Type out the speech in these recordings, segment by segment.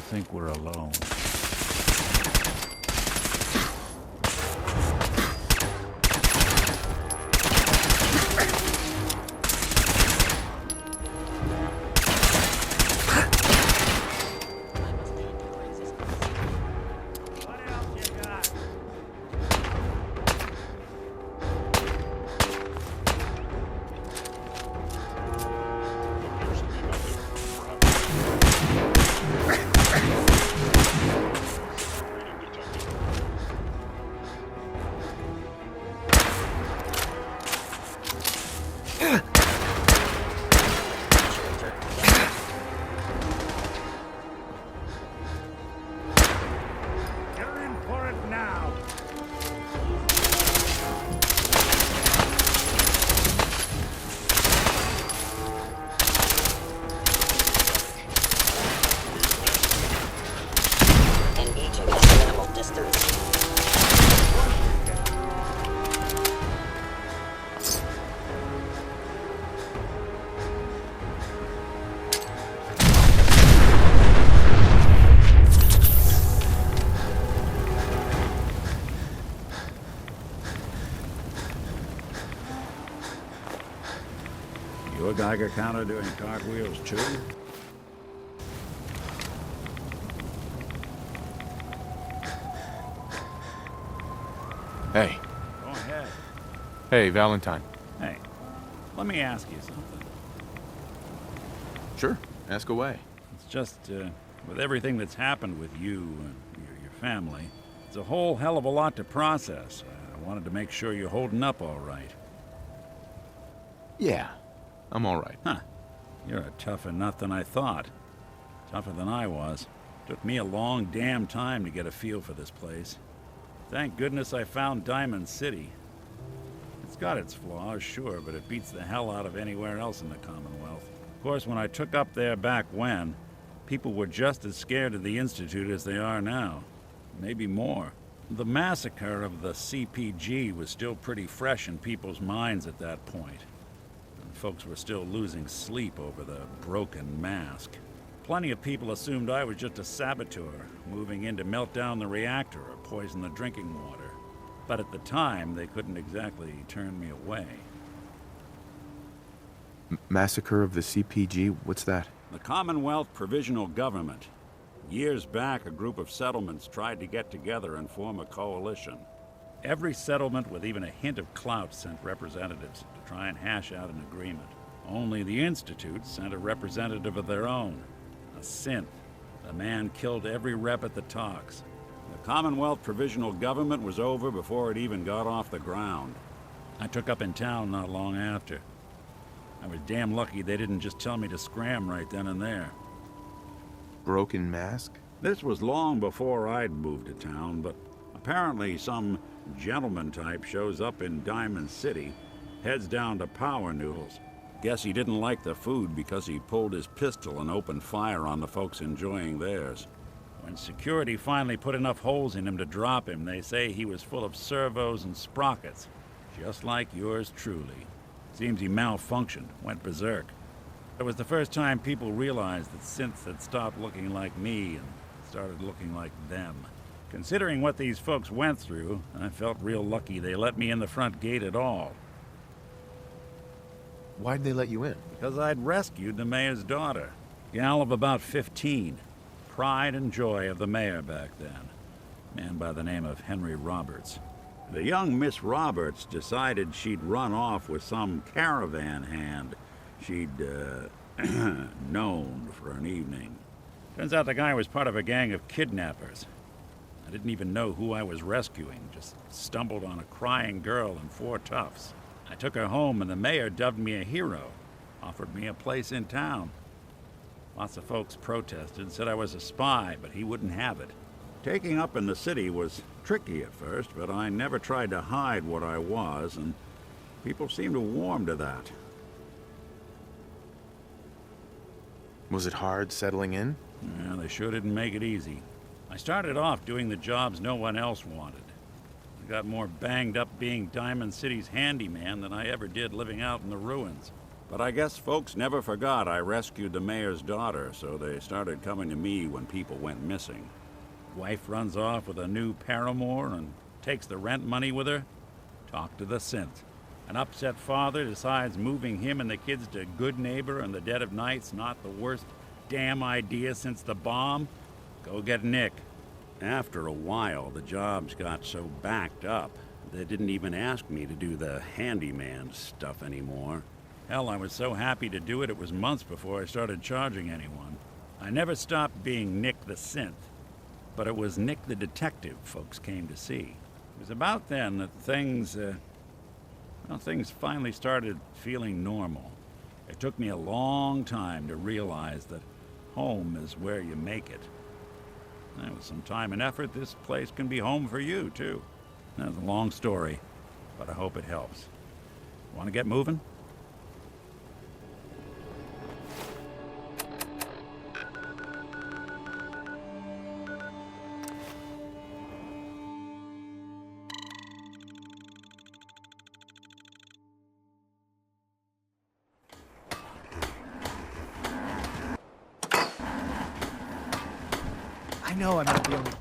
think we're alone. You a Geiger counter doing cartwheels too? Hey. Go ahead. Hey, Valentine. Hey, let me ask you something. Sure, ask away. It's just, with everything that's happened with you and your family, it's a whole hell of a lot to process. I wanted to make sure you're holding up all right. Yeah, I'm all right. Huh. You're a tougher nut than I thought. Tougher than I was. Took me a long damn time to get a feel for this place. Thank goodness I found Diamond City. It's got its flaws, sure, but it beats the hell out of anywhere else in the Commonwealth. Of course, when I took up there back when, people were just as scared of the Institute as they are now. Maybe more. The massacre of the CPG was still pretty fresh in people's minds at that point. And folks were still losing sleep over the broken mask. Plenty of people assumed I was just a saboteur, moving in to melt down the reactor or poison the drinking water. But at the time, they couldn't exactly turn me away. Massacre of the CPG? What's that? The Commonwealth Provisional Government. Years back, a group of settlements tried to get together and form a coalition. Every settlement with even a hint of clout sent representatives to try and hash out an agreement. Only the Institute sent a representative of their own. A synth. The man killed every rep at the talks. The Commonwealth Provisional Government was over before it even got off the ground. I took up in town not long after. I was damn lucky they didn't just tell me to scram right then and there. Broken mask? This was long before I'd moved to town, but apparently some gentleman type shows up in Diamond City, heads down to Power Noodles. Guess he didn't like the food because he pulled his pistol and opened fire on the folks enjoying theirs. When security finally put enough holes in him to drop him, they say he was full of servos and sprockets, just like yours truly. Seems he malfunctioned, went berserk. It was the first time people realized that synths had stopped looking like me and started looking like them. Considering what these folks went through, I felt real lucky they let me in the front gate at all. Why'd they let you in? Because I'd rescued the mayor's daughter. Gal of about 15. Pride and joy of the mayor back then. Man by the name of Henry Roberts. The young Miss Roberts decided she'd run off with some caravan hand she'd, known for an evening. Turns out the guy was part of a gang of kidnappers. I didn't even know who I was rescuing, just stumbled on a crying girl and 4 toughs. I took her home and the mayor dubbed me a hero, offered me a place in town. Lots of folks protested, said I was a spy, but he wouldn't have it. Taking up in the city was tricky at first, but I never tried to hide what I was, and people seemed to warm to that. Was it hard settling in? Yeah, they sure didn't make it easy. I started off doing the jobs no one else wanted. I got more banged up being Diamond City's handyman than I ever did living out in the ruins. But I guess folks never forgot I rescued the mayor's daughter, so they started coming to me when people went missing. Wife runs off with a new paramour and takes the rent money with her. Talk to the synth. An upset father decides moving him and the kids to Good Neighbor in the dead of night's not the worst damn idea since the bomb. Go get Nick. After a while, the jobs got so backed up, they didn't even ask me to do the handyman stuff anymore. Hell, I was so happy to do it, it was months before I started charging anyone. I never stopped being Nick the synth, but it was Nick the detective folks came to see. It was about then that things finally started feeling normal. It took me a long time to realize that home is where you make it. And with some time and effort, this place can be home for you, too. That's a long story, but I hope it helps. Want to get moving? I know I'm not the only...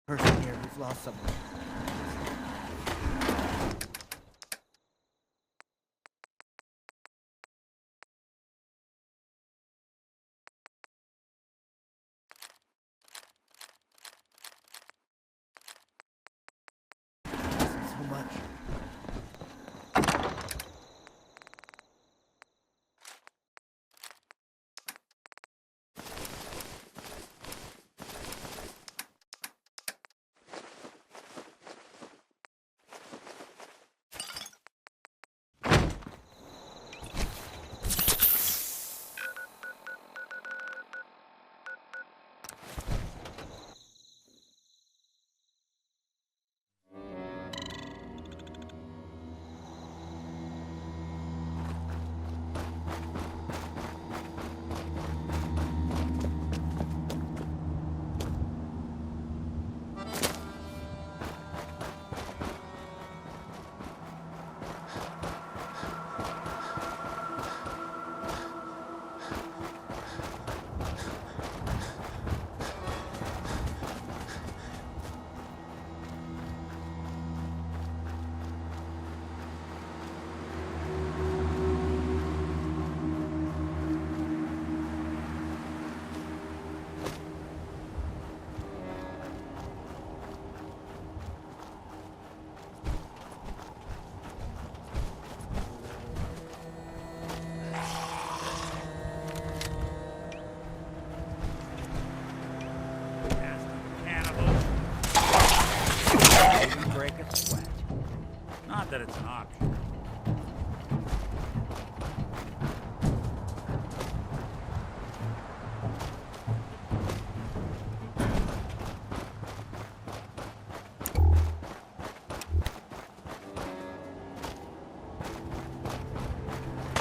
person here who's lost someone. So much. Not that it's an option.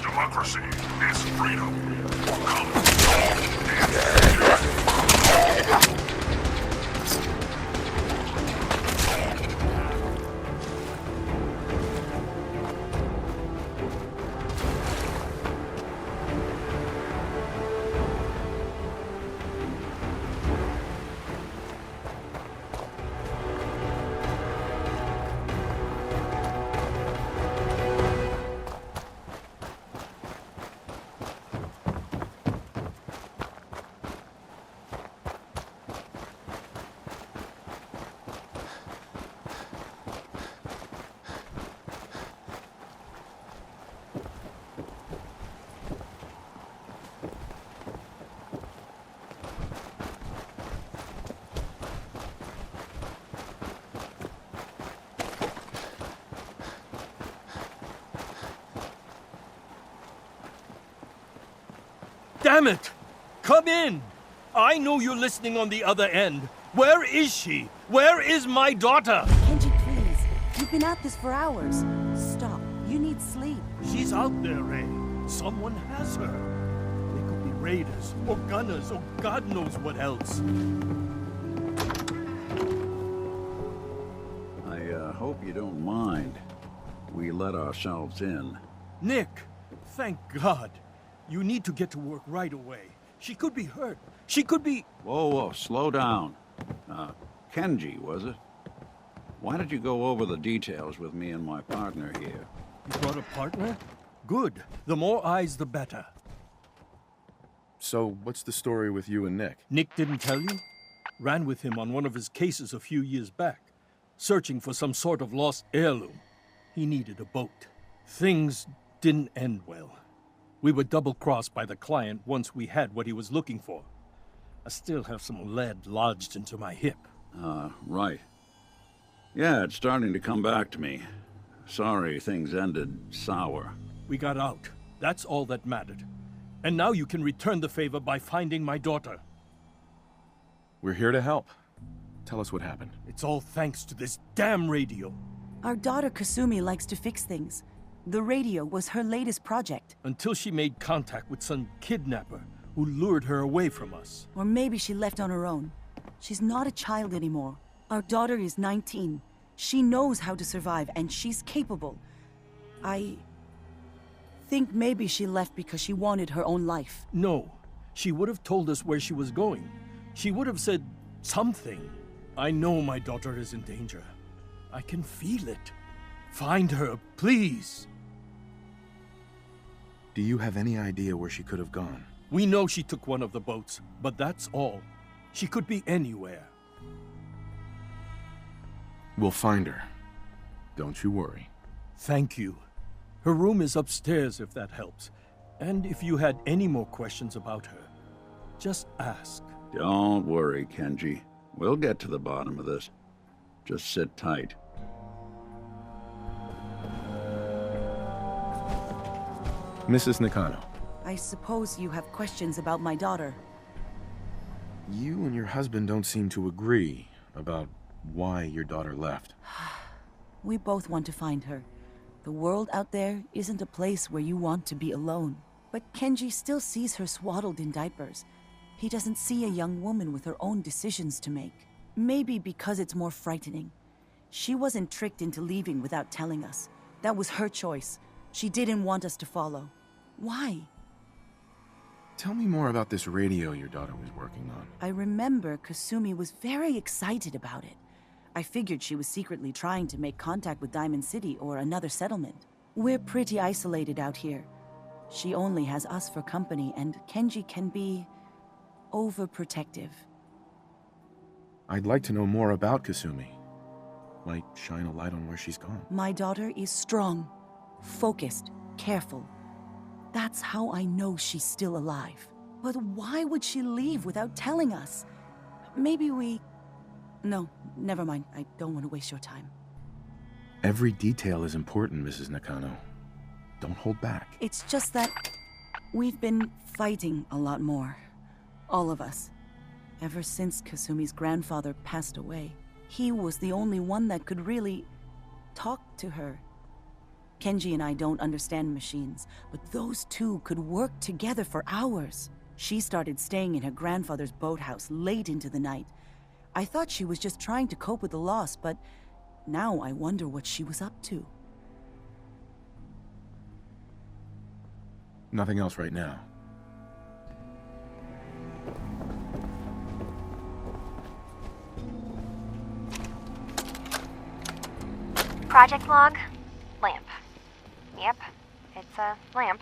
Democracy is freedom. Damn it! Come in! I know you're listening on the other end. Where is she? Where is my daughter? Kenji, please. You've been at this for hours. Stop. You need sleep. She's out there, Ray. Someone has her. They could be raiders, or gunners, or God knows what else. you don't mind, we let ourselves in. Nick, thank God. You need to get to work right away. She could be hurt. She could be... Whoa, slow down. Kenji, was it? Why did you go over the details with me and my partner here? You brought a partner? Good. The more eyes, the better. So, what's the story with you and Nick? Nick didn't tell you? Ran with him on one of his cases a few years back, searching for some sort of lost heirloom. He needed a boat. Things didn't end well. We were double-crossed by the client once we had what he was looking for. I still have some lead lodged into my hip. Right. Yeah, it's starting to come back to me. Sorry things ended sour. We got out. That's all that mattered. And now you can return the favor by finding my daughter. We're here to help. Tell us what happened. It's all thanks to this damn radio. Our daughter Kasumi likes to fix things. The radio was her latest project. Until she made contact with some kidnapper who lured her away from us. Or maybe she left on her own. She's not a child anymore. Our daughter is 19. She knows how to survive, and she's capable. I think maybe she left because she wanted her own life. No. She would have told us where she was going. She would have said something. I know my daughter is in danger. I can feel it. Find her, please. Do you have any idea where she could have gone? We know she took one of the boats, but that's all. She could be anywhere. We'll find her. Don't you worry. Thank you. Her room is upstairs if that helps. And if you had any more questions about her, just ask. Don't worry, Kenji. We'll get to the bottom of this. Just sit tight. Mrs. Nakano, I suppose you have questions about my daughter. you and your husband don't seem to agree about why your daughter left. We both want to find her. The world out there isn't a place where you want to be alone. But Kenji still sees her swaddled in diapers. He doesn't see a young woman with her own decisions to make. Maybe because it's more frightening. She wasn't tricked into leaving without telling us. That was her choice. She didn't want us to follow. Why? Tell me more about this radio your daughter was working on. I remember Kasumi was very excited about it. I figured she was secretly trying to make contact with Diamond City or another settlement. We're pretty isolated out here. She only has us for company, and Kenji can be overprotective. I'd like to know more about Kasumi. Might shine a light on where she's gone. My daughter is strong, focused, careful. That's how I know she's still alive. But why would she leave without telling us? Maybe we... No, never mind. I don't want to waste your time. Every detail is important, Mrs. Nakano. Don't hold back. It's just that we've been fighting a lot more. All of us. Ever since Kasumi's grandfather passed away. He was the only one that could really talk to her. Kenji and I don't understand machines, but those two could work together for hours. She started staying in her grandfather's boathouse late into the night. I thought she was just trying to cope with the loss, but now I wonder what she was up to. Nothing else right now. Project log, lamp. Yep, it's a lamp.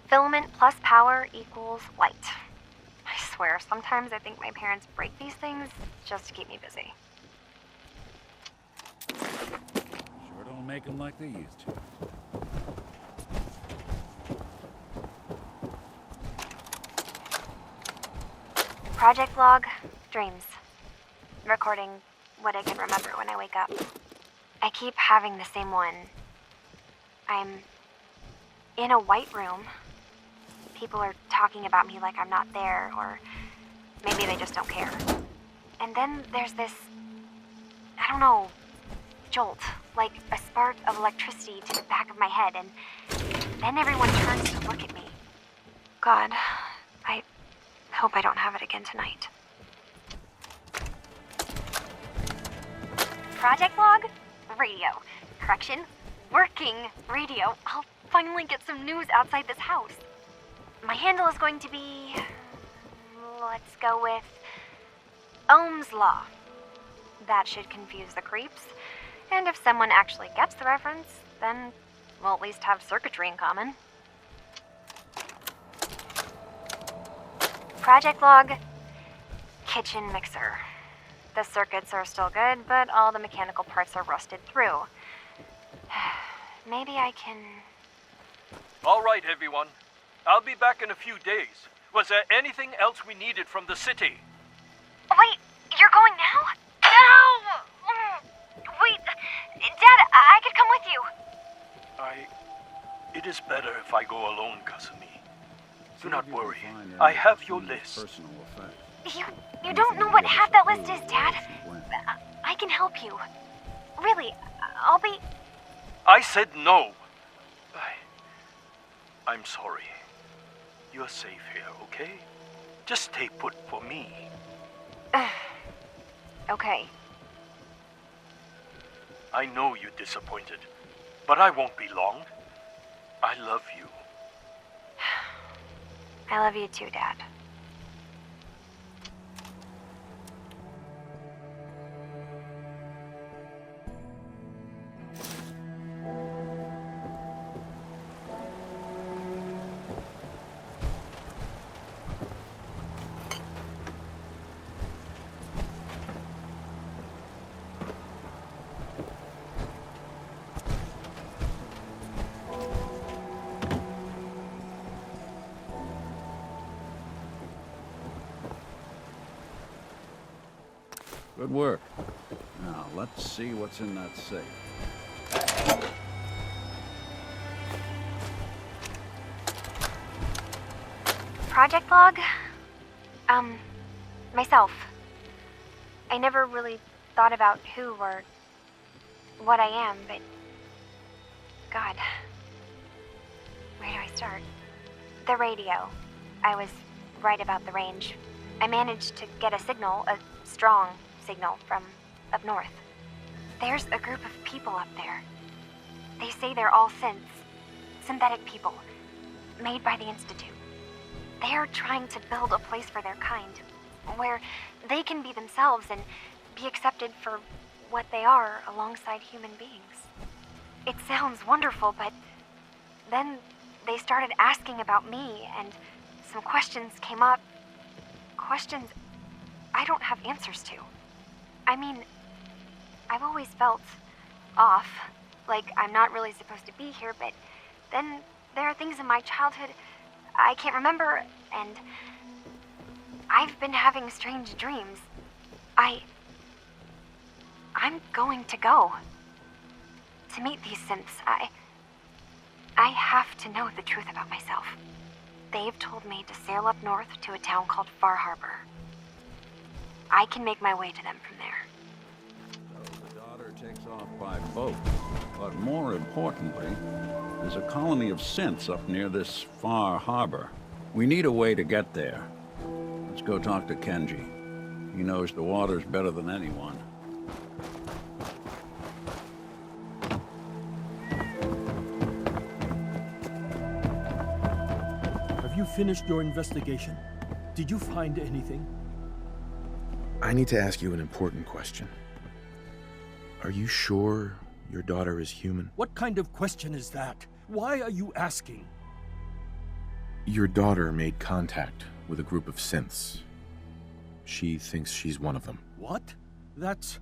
Filament plus power equals light. I swear, sometimes I think my parents break these things just to keep me busy. Sure don't make them like they used to. Project log, dreams. Recording what I can remember when I wake up. I keep having the same one. I'm in a white room. People are talking about me like I'm not there, or maybe they just don't care. And then there's this, I don't know, jolt, like a spark of electricity to the back of my head, and then everyone turns to look at me. God, I hope I don't have it again tonight. Project log, radio. Correction, working radio. I'll finally get some news outside this house. My handle is going to be... let's go with... Ohm's Law. That should confuse the creeps. And if someone actually gets the reference, then we'll at least have circuitry in common. Project log, kitchen mixer. The circuits are still good, but all the mechanical parts are rusted through. Maybe I can... All right, everyone. I'll be back in a few days. Was there anything else we needed from the city? Wait, you're going now? No! Wait, Dad, I could come with you. It is better if I go alone, Kasumi. Do not worry. I have your list. You don't know what half that list is, Dad. I can help you. Really, I'll be... I said no. I'm sorry. You're safe here, okay? Just stay put for me. Okay. I know you're disappointed, but I won't be long. I love you. I love you too, Dad. Good work. Now, let's see what's in that safe. Project log? Myself. I never really thought about who or what I am, but... God. Where do I start? The radio. I was right about the range. I managed to get a signal, a strong signal from up north. There's a group of people up there. They say they're all synthetic people, made by the Institute. They're trying to build a place for their kind, where they can be themselves and be accepted for what they are alongside human beings. It sounds wonderful, but then they started asking about me, and some questions came up. Questions I don't have answers to. I mean, I've always felt off, like I'm not really supposed to be here, but then there are things in my childhood I can't remember, and I've been having strange dreams. I'm going to go. To meet these synths, I have to know the truth about myself. They've told me to sail up north to a town called Far Harbor. I can make my way to them from there. So the daughter takes off by boat. But more importantly, there's a colony of synths up near this Far Harbor. We need a way to get there. Let's go talk to Kenji. He knows the waters better than anyone. Have you finished your investigation? Did you find anything? I need to ask you an important question. Are you sure your daughter is human? What kind of question is that? Why are you asking? Your daughter made contact with a group of synths. She thinks she's one of them. What? That's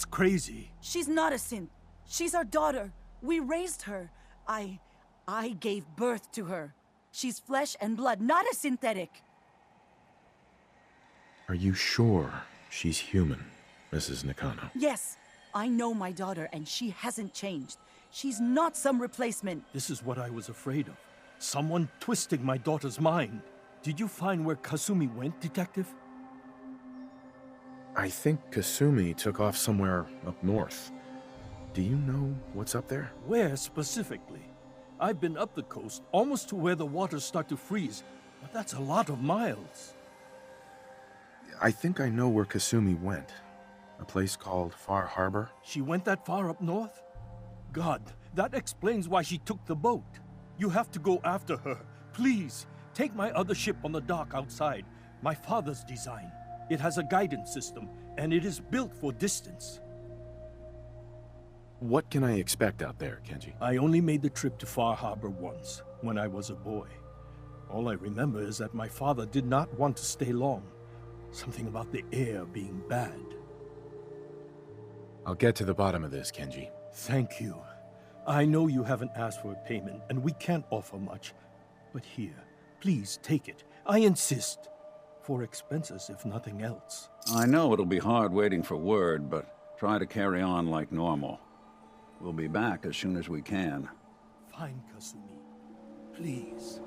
crazy. She's not a synth. She's our daughter. We raised her. I gave birth to her. She's flesh and blood, not a synthetic. Are you sure she's human, Mrs. Nakano? Yes, I know my daughter, and she hasn't changed. She's not some replacement. This is what I was afraid of. Someone twisting my daughter's mind. Did you find where Kasumi went, Detective? I think Kasumi took off somewhere up north. Do you know what's up there? Where specifically? I've been up the coast, almost to where the waters start to freeze, but that's a lot of miles. I think I know where Kasumi went. A place called Far Harbor? She went that far up north? God, that explains why she took the boat. You have to go after her. Please, take my other ship on the dock outside. My father's design. It has a guidance system, and it is built for distance. What can I expect out there, Kenji? I only made the trip to Far Harbor once, when I was a boy. All I remember is that my father did not want to stay long. Something about the air being bad. I'll get to the bottom of this, Kenji. Thank you. I know you haven't asked for a payment, and we can't offer much. But here, please take it. I insist. For expenses, if nothing else. I know it'll be hard waiting for word, but try to carry on like normal. We'll be back as soon as we can. Fine, Kasumi. Please.